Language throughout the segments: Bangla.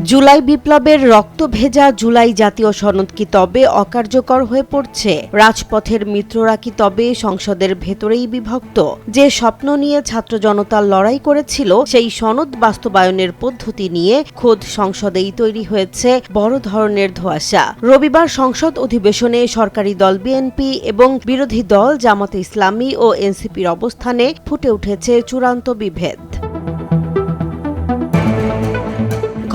জুলাই বিপ্লবের রক্ত ভেজা জুলাই জাতীয় সনদ কি তবে অকার্যকর হয়ে পড়ছে? রাজপথের মিত্ররা কি তবে সংসদের ভেতরেই বিভক্ত? যে স্বপ্ন নিয়ে ছাত্র জনতা লড়াই করেছিল সেই সনদ বাস্তবায়নের পদ্ধতি নিয়ে খোদ সংসদেই তৈরি হয়েছে বড় ধরনের ধোঁয়াশা। রবিবার সংসদ অধিবেশনে সরকারি দল বিএনপি এবং বিরোধী দল জামাতে ইসলামী ও এনসিপির অবস্থানে ফুটে উঠেছে চূড়ান্ত বিভেদ।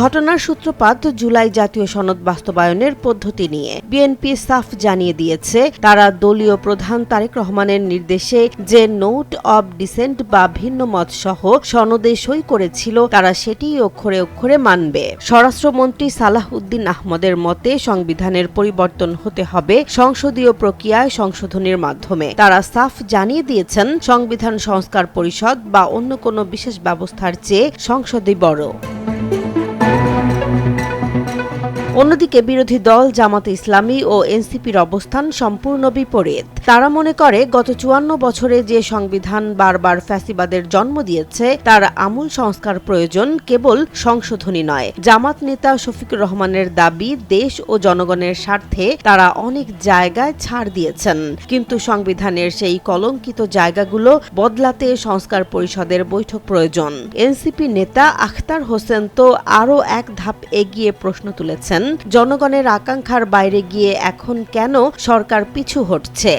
ঘটনার সূত্রপাত জুলাই জাতীয় সনদ বাস্তবায়নের পদ্ধতি নিয়ে। বিএনপি সাফ জানিয়ে দিয়েছে, তারা দলীয় প্রধান তারেক রহমানের নির্দেশে যে নোট অব ডিসেন্ট বা ভিন্ন মত সহ সনদে সই করেছিল তারা সেটিই অক্ষরে অক্ষরে মানবে। স্বরাষ্ট্রমন্ত্রী সালাহ উদ্দিন আহমদের মতে সংবিধানের পরিবর্তন হতে হবে সংসদীয় প্রক্রিয়ায় সংশোধনের মাধ্যমে। তারা সাফ জানিয়ে দিয়েছেন, সংবিধান সংস্কার পরিষদ বা অন্য কোনো বিশেষ ব্যবস্থার চেয়ে সংসদই বড়। অন্যদিকে বিরোধী দল জামাতে ইসলামী ও এনসিপির অবস্থান সম্পূর্ণ বিপরীত। তারা মনে করে গত ৫৪ বছরে যে সংবিধান বারবার ফ্যাসিবাদের জন্ম দিয়েছে তার আমূল সংস্কার প্রয়োজন, কেবল সংশোধনী নয়। জামাত নেতা শফিকুর রহমানের দাবি, দেশ ও জনগণের স্বার্থে তারা অনেক জায়গায় ছাড় দিয়েছেন, কিন্তু সংবিধানের সেই কলঙ্কিত জায়গাগুলো বদলাতে সংস্কার পরিষদের বৈঠক প্রয়োজন। এনসিপি নেতা আখতার হোসেন তো আরও এক ধাপ এগিয়ে প্রশ্ন তুলেছেন, জনগণের আকাঙ্ক্ষার বাইরে গিয়ে এখন কেন সরকার পিছু হটছে?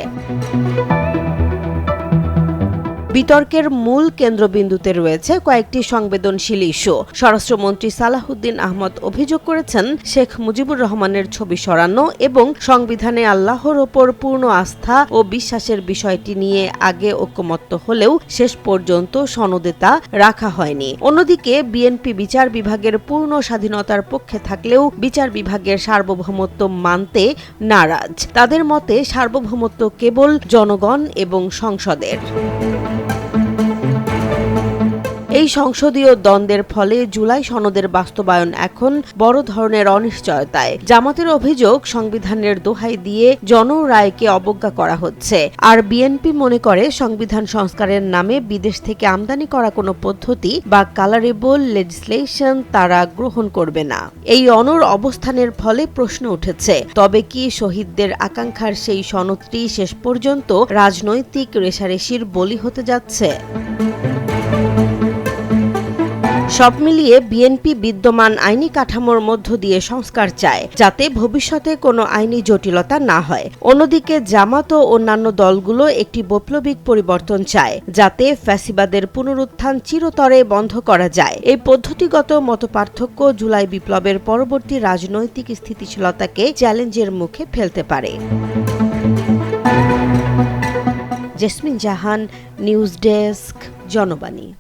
বিতর্কের মূল কেন্দ্রবিন্দুতে রয়েছে কয়েকটি সংবেদনশীল ইস্যু। স্বরাষ্ট্রমন্ত্রী সালাহ উদ্দিন আহমদ অভিযোগ করেছেন, শেখ মুজিবুর রহমানের ছবি সরানো এবং সংবিধানে আল্লাহর ওপর পূর্ণ আস্থা ও বিশ্বাসের বিষয়টি নিয়ে আগে ঐকমত্য হলেও শেষ পর্যন্ত সনদে তা রাখা হয়নি। অন্যদিকে বিএনপি বিচার বিভাগের পূর্ণ স্বাধীনতার পক্ষে থাকলেও বিচার বিভাগের সার্বভৌমত্ব মানতে নারাজ। তাদের মতে সার্বভৌমত্ব কেবল জনগণ এবং সংসদের। এই সংসদীয় দ্বন্দ্বের ফলে জুলাই সনদের বাস্তবায়ন এখন বড় ধরনের অনিশ্চয়তায়। জামাতের অভিযোগ, সংবিধানের দোহাই দিয়ে জনরায়কে অবজ্ঞা করা হচ্ছে, আর বিএনপি মনে করে সংবিধান সংস্কারের নামে বিদেশ থেকে আমদানি করা কোনো পদ্ধতি বা কালারেবল লেজিসলেশন তারা গ্রহণ করবে না। এই অনড় অবস্থানের ফলে প্রশ্ন উঠেছে, তবে কি শহীদদের আকাঙ্ক্ষার সেই সনদটি শেষ পর্যন্ত রাজনৈতিক রেষারেষির বলি হতে যাচ্ছে? সব মিলিয়ে বিএনপি বিদ্যমান আইনি কাঠামোর মধ্য দিয়ে সংস্কার চায়, যাতে ভবিষ্যতে কোনো আইনি জটিলতা না হয়। অন্যদিকে জামাত ও অন্যান্য দলগুলো একটি বৈপ্লবিক পরিবর্তন চায়, যাতে ফ্যাসিবাদের পুনরুত্থান চিরতরে বন্ধ করা যায়। এই পদ্ধতিগত মতপার্থক্য জুলাই বিপ্লবের পরবর্তী রাজনৈতিক স্থিতিশীলতাকে চ্যালেঞ্জের মুখে ফেলতে পারে। জেসমিন জাহান, নিউজ ডেস্ক, জনবাণী।